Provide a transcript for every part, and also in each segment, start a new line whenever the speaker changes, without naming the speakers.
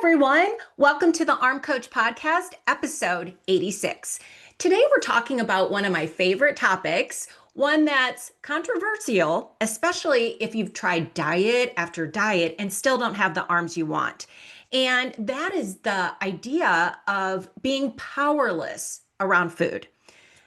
everyone. Welcome to the Arm Coach Podcast, episode 86. Today, we're talking about one of my favorite topics, one that's controversial, especially if you've tried diet after diet and still don't have the arms you want. And that is the idea of being powerless around food.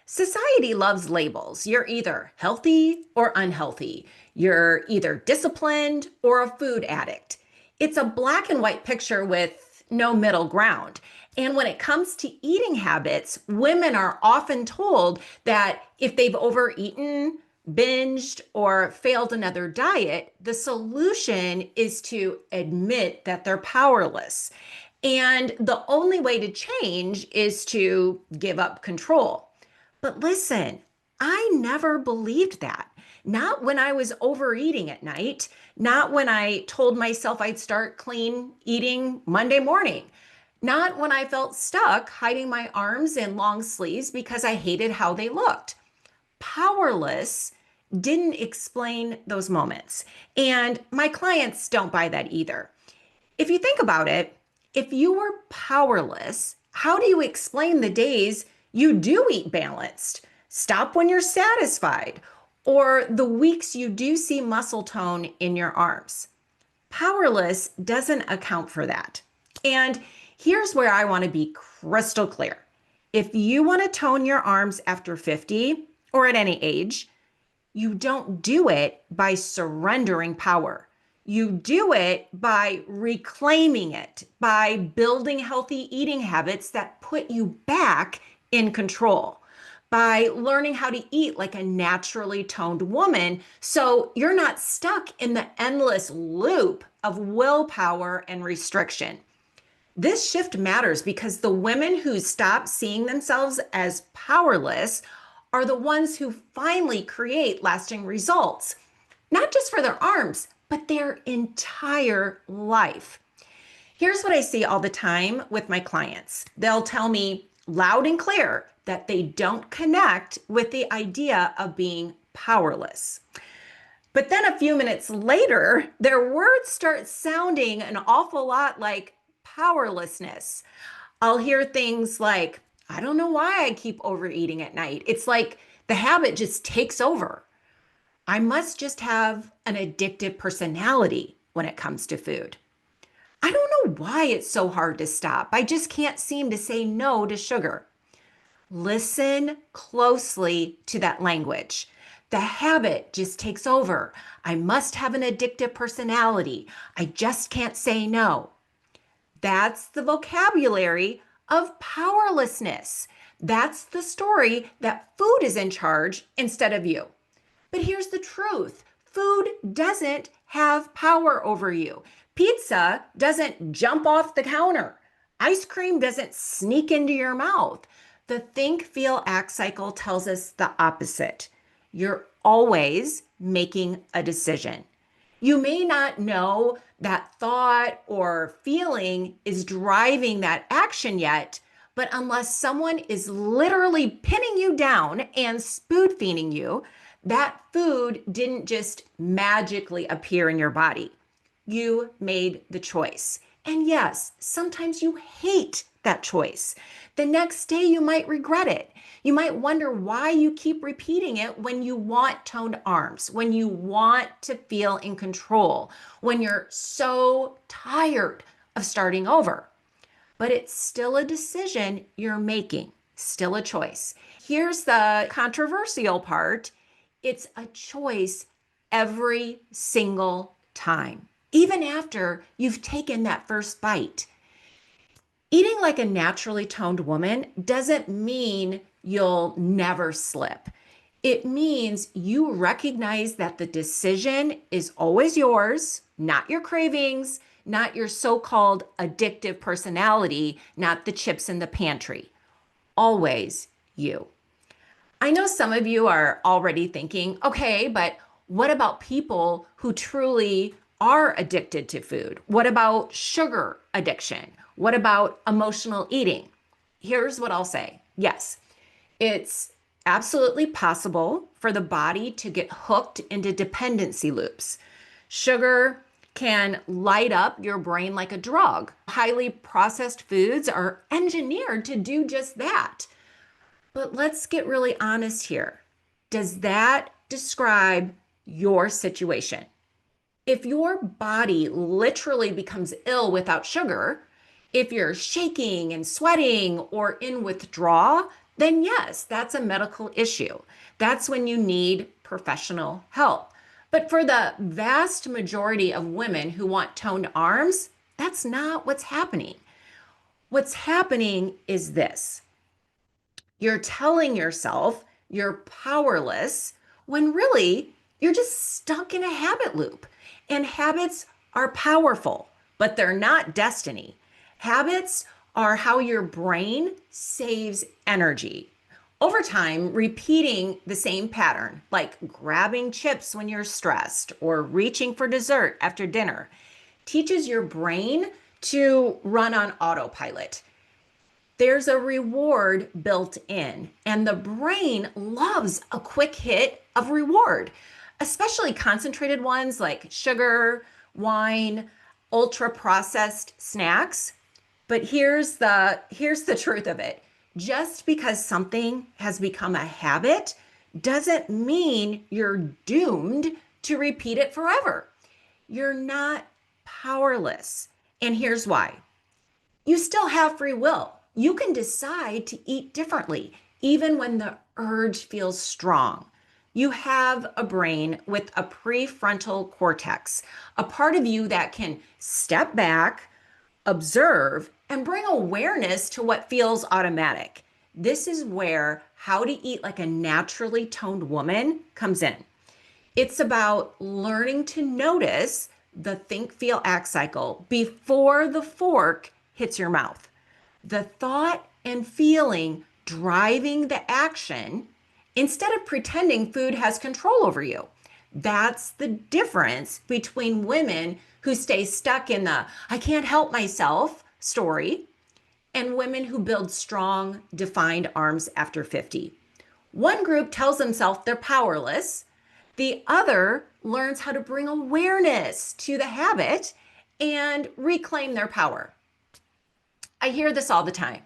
Society loves labels. You're either healthy or unhealthy. You're either disciplined or a food addict. It's a black and white picture with no middle ground. And when it comes to eating habits, women are often told that if they've overeaten, binged, or failed another diet, the solution is to admit that they're powerless. And the only way to change is to give up control. But listen, I never believed that. Not when I was overeating at night, not when I told myself I'd start clean eating Monday morning, not when I felt stuck hiding my arms in long sleeves because I hated how they looked. Powerless didn't explain those moments. And my clients don't buy that either. If you think about it, if you were powerless, how do you explain the days you do eat balanced, stop when you're satisfied, or the weeks you do see muscle tone in your arms? Powerless doesn't account for that. And here's where I want to be crystal clear. If you want to tone your arms after 50 or at any age, you don't do it by surrendering power. You do it by reclaiming it, by building healthy eating habits that put you back in control, by learning how to eat like a naturally toned woman so you're not stuck in the endless loop of willpower and restriction. This shift matters because the women who stop seeing themselves as powerless are the ones who finally create lasting results, not just for their arms, but their entire life. Here's what I see all the time with my clients. They'll tell me loud and clear that they don't connect with the idea of being powerless. But then a few minutes later, their words start sounding an awful lot like powerlessness. I'll hear things like, I don't know why I keep overeating at night. It's like the habit just takes over. I must just have an addictive personality when it comes to food. I don't know why it's so hard to stop. I just can't seem to say no to sugar. Listen closely to that language. The habit just takes over. I must have an addictive personality. I just can't say no. That's the vocabulary of powerlessness. That's the story that food is in charge instead of you. But here's the truth. Food doesn't have power over you. Pizza doesn't jump off the counter. Ice cream doesn't sneak into your mouth. The think, feel, act cycle tells us the opposite. You're always making a decision. You may not know that thought or feeling is driving that action yet, but unless someone is literally pinning you down and spoon feeding you, that food didn't just magically appear in your body. You made the choice. And yes, sometimes you hate that choice. The next day you might regret it. You might wonder why you keep repeating it when you want toned arms, when you want to feel in control, when you're so tired of starting over. But it's still a decision you're making, still a choice. Here's the controversial part. It's a choice every single time, even after you've taken that first bite. Eating like a naturally toned woman doesn't mean you'll never slip. It means you recognize that the decision is always yours, not your cravings, not your so-called addictive personality, not the chips in the pantry. Always you. I know some of you are already thinking, okay, but what about people who truly are addicted to food? What about sugar addiction? What about emotional eating? Here's what I'll say. Yes, it's absolutely possible for the body to get hooked into dependency loops. Sugar can light up your brain like a drug. Highly processed foods are engineered to do just that. But let's get really honest here. Does that describe your situation? If your body literally becomes ill without sugar, if you're shaking and sweating or in withdrawal, then yes, that's a medical issue. That's when you need professional help. But for the vast majority of women who want toned arms, that's not what's happening. What's happening is this: you're telling yourself you're powerless when really you're just stuck in a habit loop. And habits are powerful, but they're not destiny. Habits are how your brain saves energy. Over time, repeating the same pattern, like grabbing chips when you're stressed or reaching for dessert after dinner, teaches your brain to run on autopilot. There's a reward built in, and the brain loves a quick hit of reward, especially concentrated ones like sugar, wine, ultra processed snacks. But here's the truth of it. Just because something has become a habit doesn't mean you're doomed to repeat it forever. You're not powerless. And here's why. You still have free will. You can decide to eat differently, even when the urge feels strong. You have a brain with a prefrontal cortex, a part of you that can step back, observe, and bring awareness to what feels automatic. This is where how to eat like a naturally toned woman comes in. It's about learning to notice the think, feel, act cycle before the fork hits your mouth. The thought and feeling driving the action instead of pretending food has control over you. That's the difference between women who stay stuck in the I can't help myself story and women who build strong, defined arms after 50. One group tells themselves they're powerless. The other learns how to bring awareness to the habit and reclaim their power. I hear this all the time.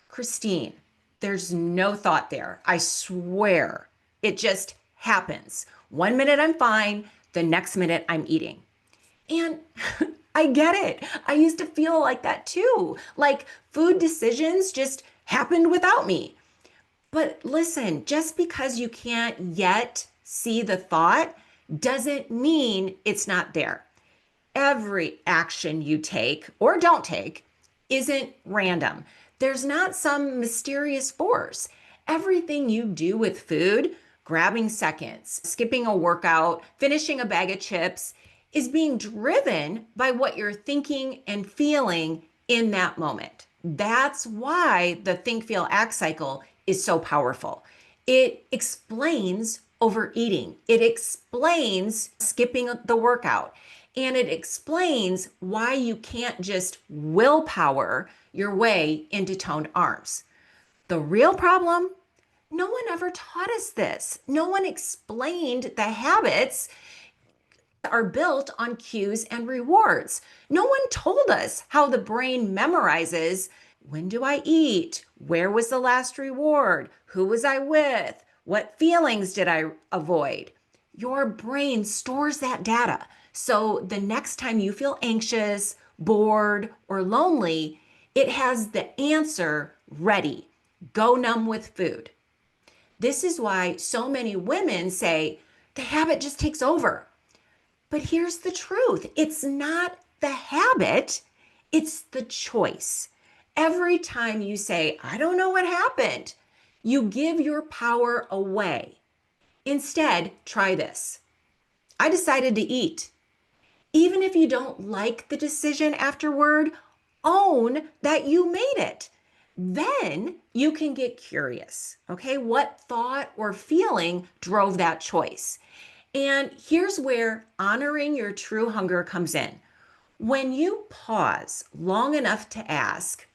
Kristine, there's no thought there. I swear. It just happens. 1 minute I'm fine, the next minute I'm eating. And I get it. I used to feel like that too. Like food decisions just happened without me. But listen, just because you can't yet see the thought doesn't mean it's not there. Every action you take or don't take isn't random. There's not some mysterious force. Everything you do with food, grabbing seconds, skipping a workout, finishing a bag of chips, is being driven by what you're thinking and feeling in that moment. That's why the think, feel, act cycle is so powerful. It explains overeating. It explains skipping the workout. And it explains why you can't just willpower your way into toned arms. The real problem, no one ever taught us this. No one explained the habits are built on cues and rewards. No one told us how the brain memorizes when do I eat? Where was the last reward? Who was I with? What feelings did I avoid? Your brain stores that data. So the next time you feel anxious, bored, or lonely, it has the answer ready. Go numb with food. This is why so many women say the habit just takes over. But here's the truth. It's not the habit, it's the choice. Every time you say, I don't know what happened, you give your power away. Instead, try this. I decided to eat. Even if you don't like the decision afterward, own that you made it. Then you can get curious, okay? What thought or feeling drove that choice? And here's where honoring your true hunger comes in. When you pause long enough to ask,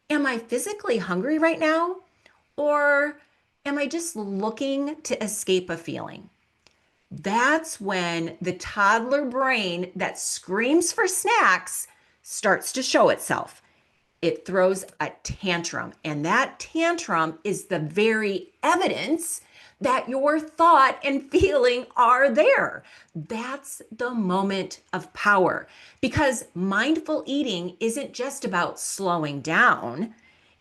am I physically hungry right now? Or am I just looking to escape a feeling? That's when the toddler brain that screams for snacks starts to show itself. It throws a tantrum, and that tantrum is the very evidence that your thought and feeling are there. That's the moment of power, because mindful eating isn't just about slowing down,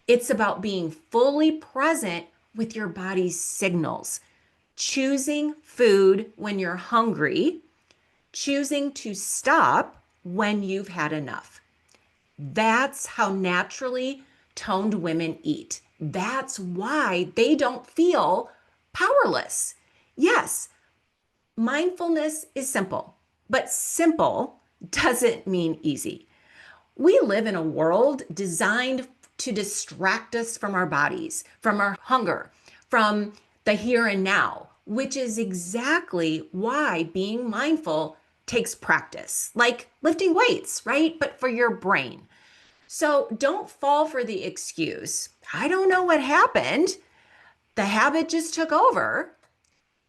it's about being fully present with your body's signals, choosing food when you're hungry, choosing to stop when you've had enough. That's how naturally toned women eat. That's why they don't feel powerless. Yes, mindfulness is simple, but simple doesn't mean easy. We live in a world designed to distract us from our bodies, from our hunger, from the here and now, which is exactly why being mindful takes practice, like lifting weights, right? But for your brain. So don't fall for the excuse, I don't know what happened. The habit just took over.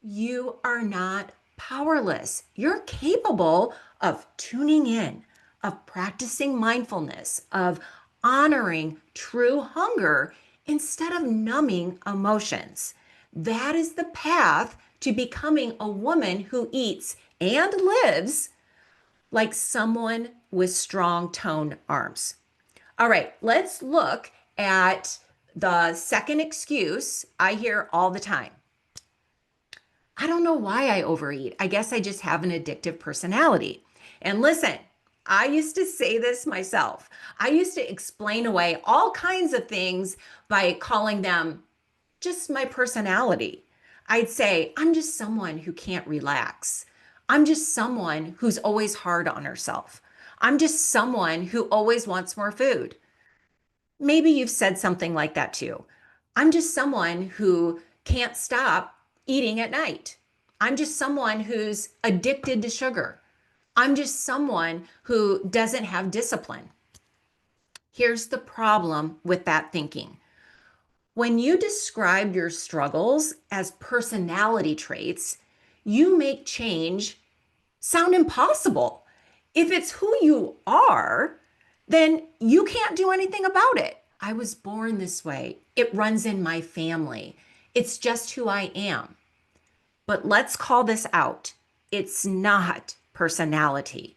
You are not powerless. You're capable of tuning in, of practicing mindfulness, of honoring true hunger instead of numbing emotions. That is the path to becoming a woman who eats and lives like someone with strong toned arms. All right, let's look at the second excuse I hear all the time. I don't know why I overeat. I guess I just have an addictive personality. And listen, I used to say this myself. I used to explain away all kinds of things by calling them just my personality. I'd say, I'm just someone who can't relax. I'm just someone who's always hard on herself. I'm just someone who always wants more food. Maybe you've said something like that too. I'm just someone who can't stop eating at night. I'm just someone who's addicted to sugar. I'm just someone who doesn't have discipline. Here's the problem with that thinking. When you describe your struggles as personality traits, you make change sound impossible. If it's who you are, then you can't do anything about it. I was born this way. It runs in my family. It's just who I am. But let's call this out. It's not personality.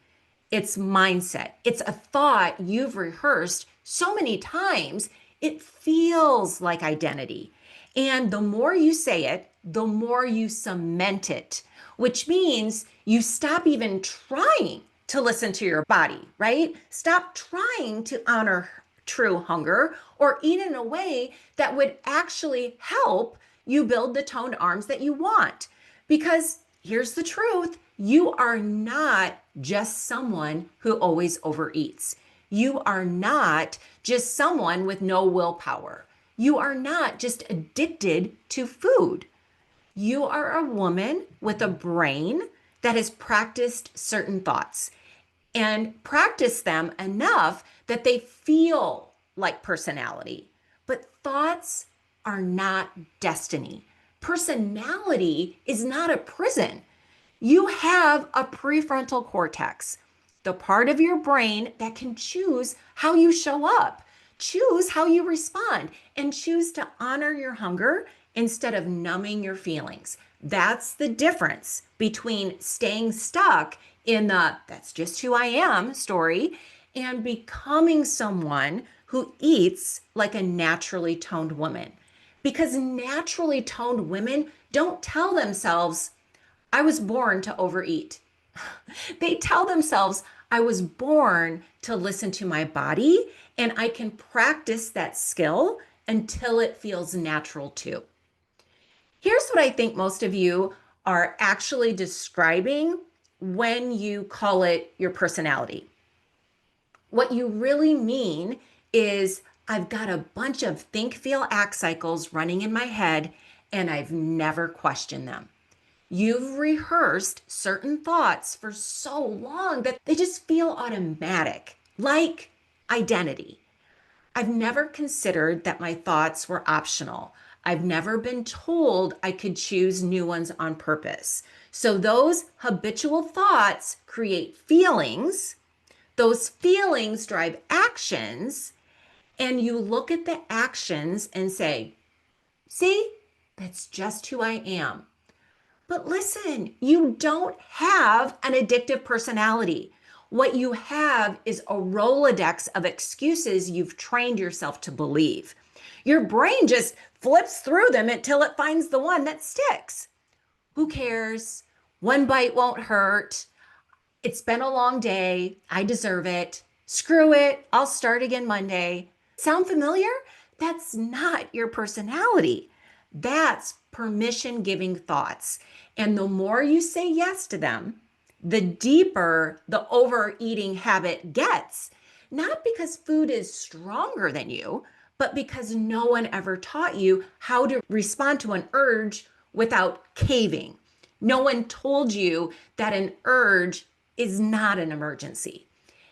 It's mindset. It's a thought you've rehearsed so many times, it feels like identity. And the more you say it, the more you cement it, which means you stop even trying to listen to your body, right? Stop trying to honor true hunger or eat in a way that would actually help you build the toned arms that you want. Because here's the truth, you are not just someone who always overeats. You are not just someone with no willpower. You are not just addicted to food. You are a woman with a brain that has practiced certain thoughts and practiced them enough that they feel like personality. But thoughts are not destiny. Personality is not a prison. You have a prefrontal cortex, the part of your brain that can choose how you show up, choose how you respond, and choose to honor your hunger instead of numbing your feelings. That's the difference between staying stuck in the that's just who I am story and becoming someone who eats like a naturally toned woman. Because naturally toned women don't tell themselves, I was born to overeat. They tell themselves, I was born to listen to my body and I can practice that skill until it feels natural too. Here's what I think most of you are actually describing when you call it your personality. What you really mean is, I've got a bunch of think, feel, act cycles running in my head, and I've never questioned them. You've rehearsed certain thoughts for so long that they just feel automatic, like identity. I've never considered that my thoughts were optional. I've never been told I could choose new ones on purpose. So those habitual thoughts create feelings. Those feelings drive actions. And you look at the actions and say, see, that's just who I am. But listen, you don't have an addictive personality. What you have is a Rolodex of excuses you've trained yourself to believe. Your brain just flips through them until it finds the one that sticks. Who cares? One bite won't hurt. It's been a long day. I deserve it. Screw it. I'll start again Monday. Sound familiar? That's not your personality. That's permission giving thoughts. And the more you say yes to them, the deeper the overeating habit gets. Not because food is stronger than you, but because no one ever taught you how to respond to an urge without caving. No one told you that an urge is not an emergency.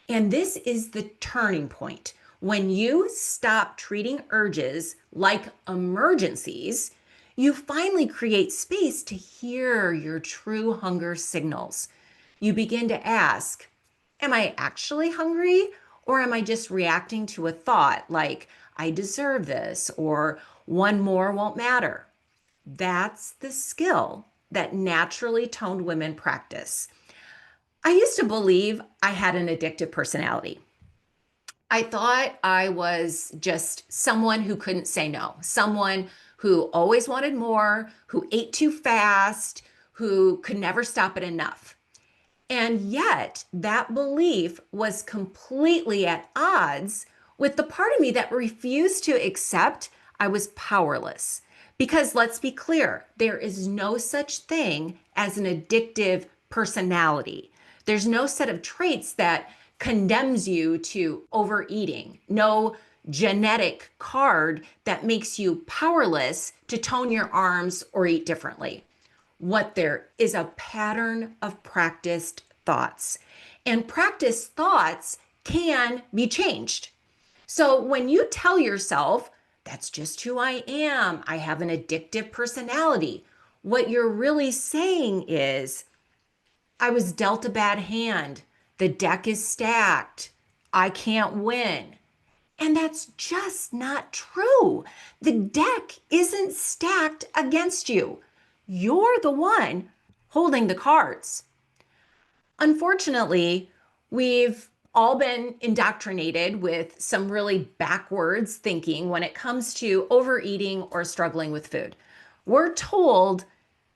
And this is the turning point. When you stop treating urges like emergencies, you finally create space to hear your true hunger signals. You begin to ask, am I actually hungry? Or am I just reacting to a thought like, I deserve this, or one more won't matter? That's the skill that naturally toned women practice. I used to believe I had an addictive personality. I thought I was just someone who couldn't say no, someone who always wanted more, who ate too fast, who could never stop at enough. And yet, that belief was completely at odds with the part of me that refused to accept I was powerless. Because let's be clear, there is no such thing as an addictive personality. There's no set of traits that condemns you to overeating, no genetic card that makes you powerless to tone your arms or eat differently. What there is a pattern of practiced thoughts. And practiced thoughts can be changed. So when you tell yourself, that's just who I am, I have an addictive personality, what you're really saying is, I was dealt a bad hand. The deck is stacked. I can't win. And that's just not true. The deck isn't stacked against you. You're the one holding the cards. Unfortunately, we've all been indoctrinated with some really backwards thinking when it comes to overeating or struggling with food. We're told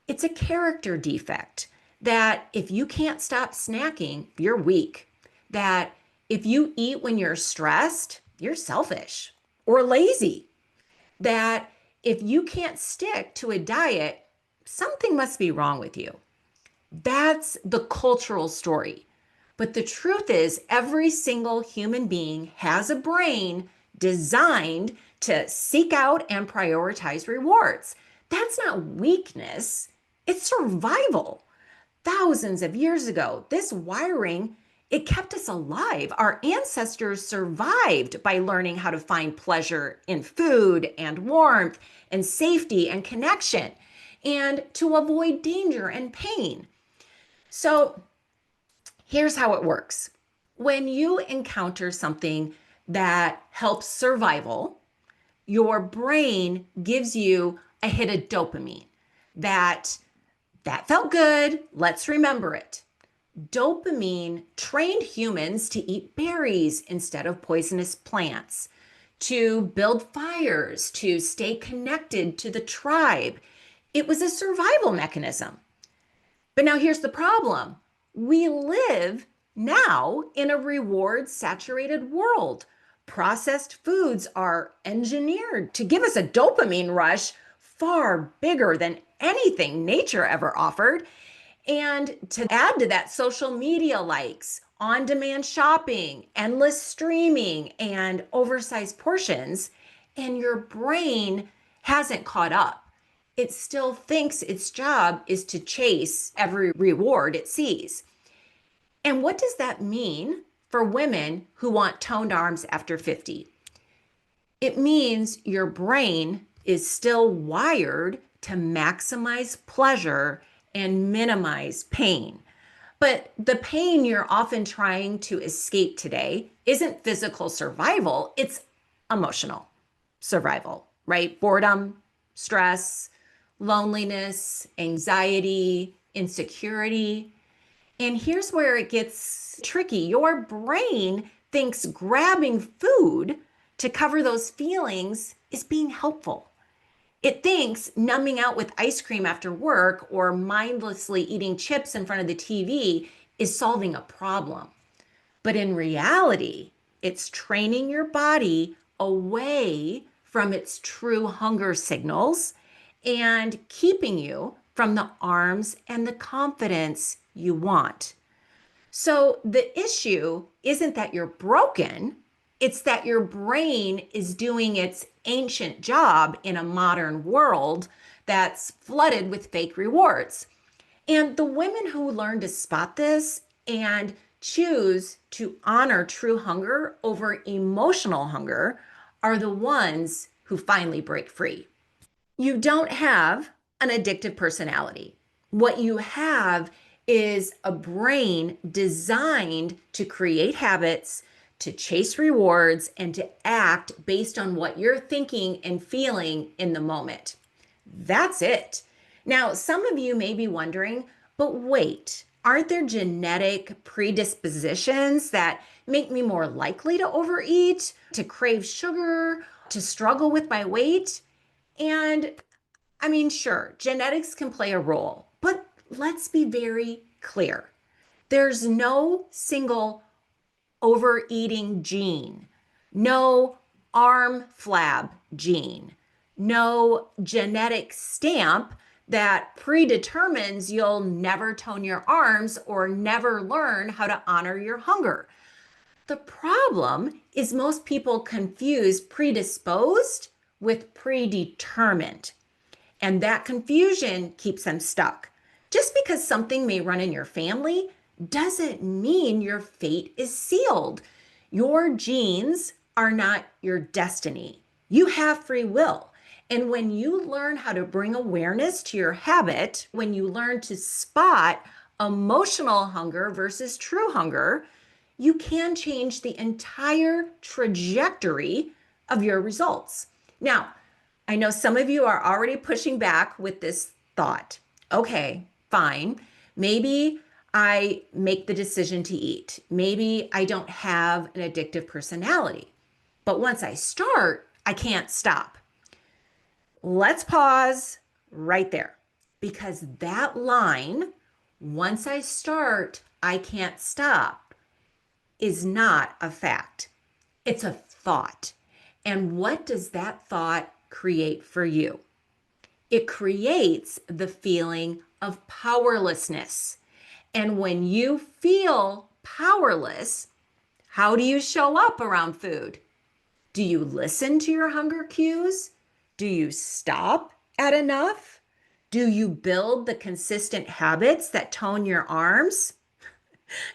it's a character defect, that if you can't stop snacking, you're weak, that if you eat when you're stressed, you're selfish or lazy, that if you can't stick to a diet, something must be wrong with you. That's the cultural story. But the truth is, every single human being has a brain designed to seek out and prioritize rewards. That's not weakness, it's survival. Thousands of years ago, this wiring, it kept us alive. Our ancestors survived by learning how to find pleasure in food and warmth and safety and connection, and to avoid danger and pain. So here's how it works. When you encounter something that helps survival, your brain gives you a hit of dopamine. That felt good. Let's remember it. Dopamine trained humans to eat berries instead of poisonous plants, to build fires, to stay connected to the tribe. It was a survival mechanism. But now here's the problem. We live now in a reward saturated world. Processed foods are engineered to give us a dopamine rush far bigger than anything nature ever offered. And to add to that, social media likes, on demand shopping, endless streaming, and oversized portions. And your brain hasn't caught up. It still thinks its job is to chase every reward it sees. And what does that mean for women who want toned arms after 50? It means your brain is still wired to maximize pleasure and minimize pain. But the pain you're often trying to escape today isn't physical survival, it's emotional survival, right? Boredom, stress, loneliness, anxiety, insecurity. And here's where it gets tricky. Your brain thinks grabbing food to cover those feelings is being helpful. It thinks numbing out with ice cream after work or mindlessly eating chips in front of the TV is solving a problem. But in reality, it's training your body away from its true hunger signals and keeping you from the arms and the confidence you want. So the issue isn't that you're broken, it's that your brain is doing its ancient job in a modern world that's flooded with fake rewards. And the women who learn to spot this and choose to honor true hunger over emotional hunger are the ones who finally break free. You don't have an addictive personality. What you have is a brain designed to create habits, to chase rewards, and to act based on what you're thinking and feeling in the moment. That's it. Now, some of you may be wondering, but wait, aren't there genetic predispositions that make me more likely to overeat, to crave sugar, to struggle with my weight? And I mean, sure, genetics can play a role, but let's be very clear. There's no single overeating gene, no arm flab gene, no genetic stamp that predetermines you'll never tone your arms or never learn how to honor your hunger. The problem is most people confuse predisposed with predetermined. And that confusion keeps them stuck. Just because something may run in your family doesn't mean your fate is sealed. Your genes are not your destiny. You have free will. And when you learn how to bring awareness to your habit, when you learn to spot emotional hunger versus true hunger, you can change the entire trajectory of your results. Now, I know some of you are already pushing back with this thought. Okay, fine. Maybe I make the decision to eat. Maybe I don't have an addictive personality. But once I start, I can't stop. Let's pause right there because that line, once I start, I can't stop, is not a fact. It's a thought. And what does that thought create for you? It creates the feeling of powerlessness. And when you feel powerless, how do you show up around food? Do you listen to your hunger cues? Do you stop at enough? Do you build the consistent habits that tone your arms?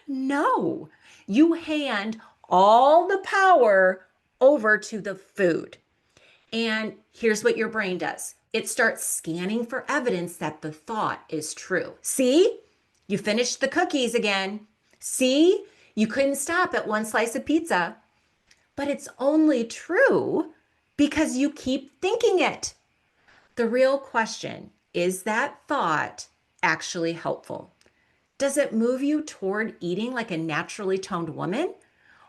No, you hand all the power over to the food. And here's what your brain does. It starts scanning for evidence that the thought is true. See, you finished the cookies again. See, you couldn't stop at one slice of pizza. But it's only true because you keep thinking it. The real question is that thought actually helpful? Does it move you toward eating like a naturally toned woman?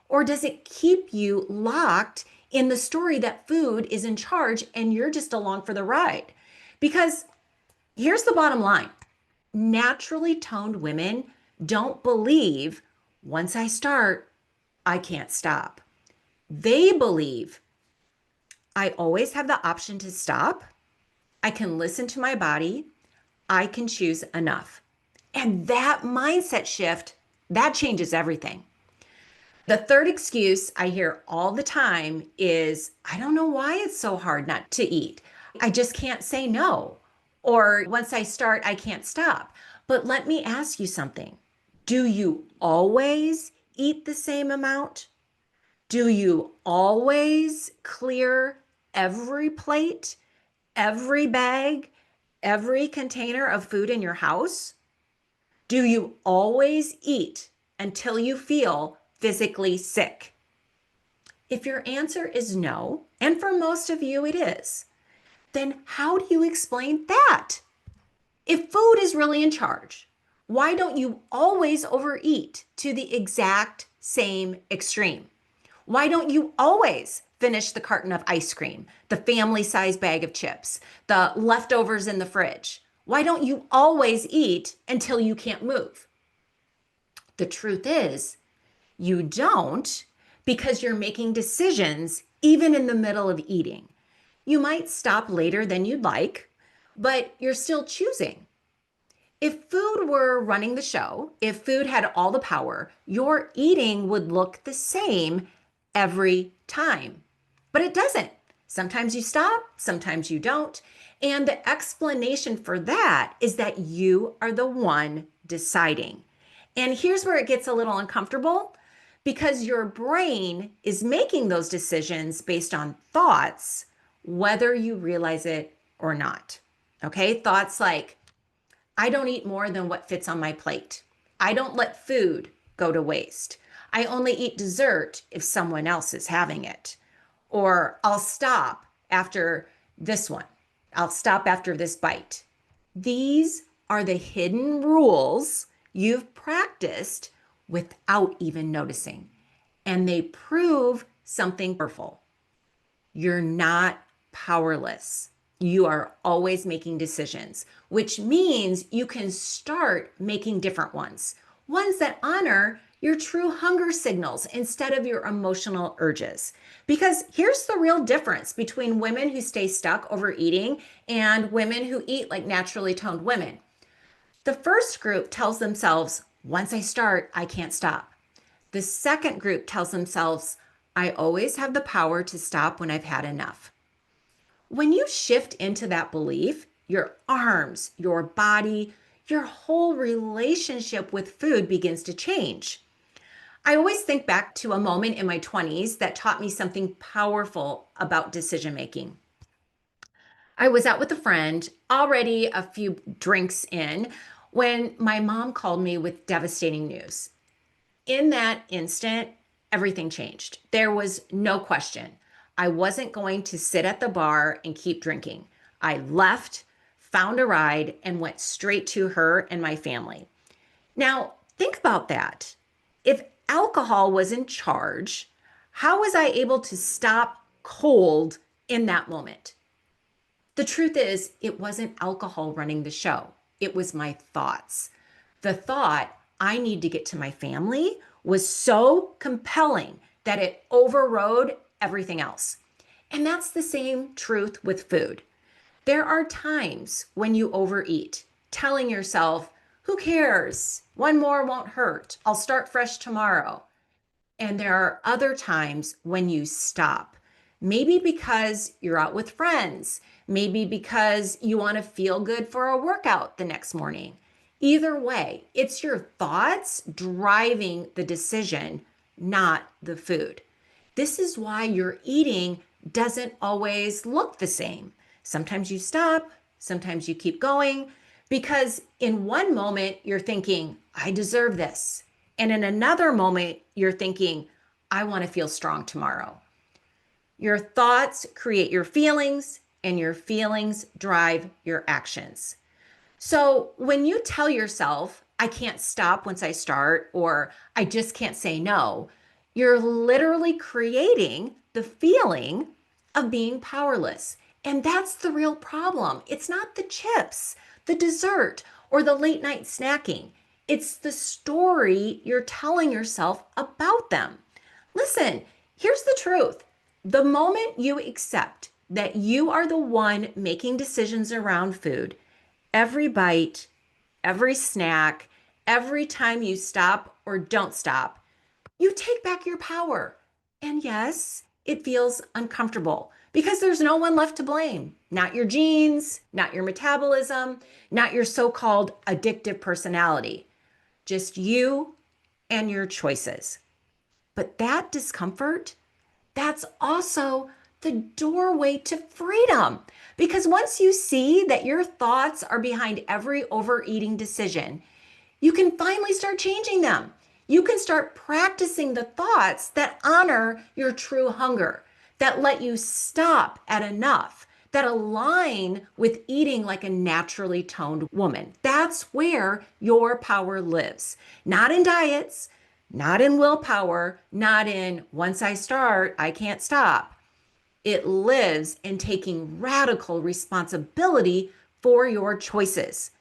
Or does it keep you locked in the story that food is in charge and you're just along for the ride? Because here's the bottom line. Naturally toned women don't believe once I start, I can't stop. They believe I always have the option to stop. I can listen to my body. I can choose enough. And that mindset shift, that changes everything. The third excuse I hear all the time is, I don't know why it's so hard not to eat. I just can't say no. Or once I start, I can't stop. But let me ask you something. Do you always eat the same amount? Do you always clear every plate every bag, every container of food in your house? Do you always eat until you feel physically sick? If your answer is no, and for most of you it is, then how do you explain that? If food is really in charge, why don't you always overeat to the exact same extreme? Why don't you always finish the carton of ice cream, the family size bag of chips, the leftovers in the fridge? Why don't you always eat until you can't move? The truth is, you don't because you're making decisions even in the middle of eating. You might stop later than you'd like, but you're still choosing. If food were running the show, if food had all the power, your eating would look the same every time. But it doesn't. Sometimes you stop, sometimes you don't. And the explanation for that is that you are the one deciding. And here's where it gets a little uncomfortable because your brain is making those decisions based on thoughts, whether you realize it or not. Okay, thoughts like, I don't eat more than what fits on my plate. I don't let food go to waste. I only eat dessert if someone else is having it. Or I'll stop after this one. I'll stop after this bite. These are the hidden rules you've practiced without even noticing. And they prove something powerful. You're not powerless. You are always making decisions, which means you can start making different ones that honor your true hunger signals instead of your emotional urges. Because here's the real difference between women who stay stuck overeating and women who eat like naturally toned women. The first group tells themselves, once I start, I can't stop. The second group tells themselves, I always have the power to stop when I've had enough. When you shift into that belief, your arms, your body, your whole relationship with food begins to change. I always think back to a moment in my 20s that taught me something powerful about decision making. I was out with a friend, already a few drinks in, when my mom called me with devastating news. In that instant, everything changed. There was no question. I wasn't going to sit at the bar and keep drinking. I left, found a ride, and went straight to her and my family. Now, think about that. If alcohol was in charge, how was I able to stop cold in that moment? The truth is, it wasn't alcohol running the show. It was my thoughts. The thought, I need to get to my family, was so compelling that it overrode everything else. And that's the same truth with food. There are times when you overeat, telling yourself, who cares? One more won't hurt. I'll start fresh tomorrow. And there are other times when you stop. Maybe because you're out with friends, maybe because you want to feel good for a workout the next morning. Either way, it's your thoughts driving the decision, not the food. This is why your eating doesn't always look the same. Sometimes you stop, sometimes you keep going, because in one moment you're thinking, I deserve this. And in another moment, you're thinking, I want to feel strong tomorrow. Your thoughts create your feelings, and your feelings drive your actions. So when you tell yourself, I can't stop once I start, or I just can't say no, you're literally creating the feeling of being powerless. And that's the real problem. It's not the chips, the dessert, or the late night snacking. It's the story you're telling yourself about them. Listen, here's the truth. The moment you accept that you are the one making decisions around food, every bite, every snack, every time you stop or don't stop, you take back your power. And yes, it feels uncomfortable because there's no one left to blame. Not your genes, not your metabolism, not your so-called addictive personality. Just you and your choices. But that discomfort, that's also the doorway to freedom. Because once you see that your thoughts are behind every overeating decision, you can finally start changing them. You can start practicing the thoughts that honor your true hunger, that let you stop at enough, that align with eating like a naturally toned woman. That's where your power lives. Not in diets, not in willpower, not in once I start, I can't stop. It lives in taking radical responsibility for your choices.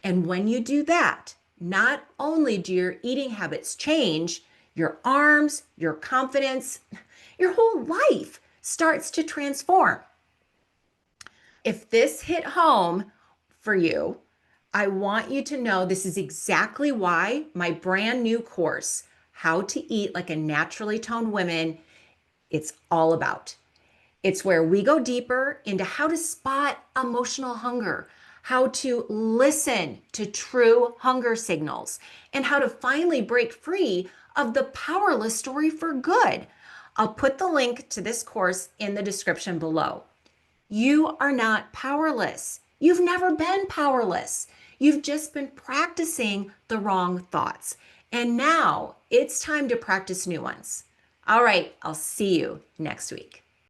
And when you do that, not only do your eating habits change, your arms, your confidence, your whole life starts to transform. If this hit home for you, I want you to know this is exactly why my brand new course, How to Eat Like a Naturally Toned Woman, it's all about. It's where we go deeper into how to spot emotional hunger, how to listen to true hunger signals, and how to finally break free of the powerless story for good. I'll put the link to this course in the description below. You are not powerless. You've never been powerless. You've just been practicing the wrong thoughts. And now it's time to practice new ones. All right, I'll see you next week.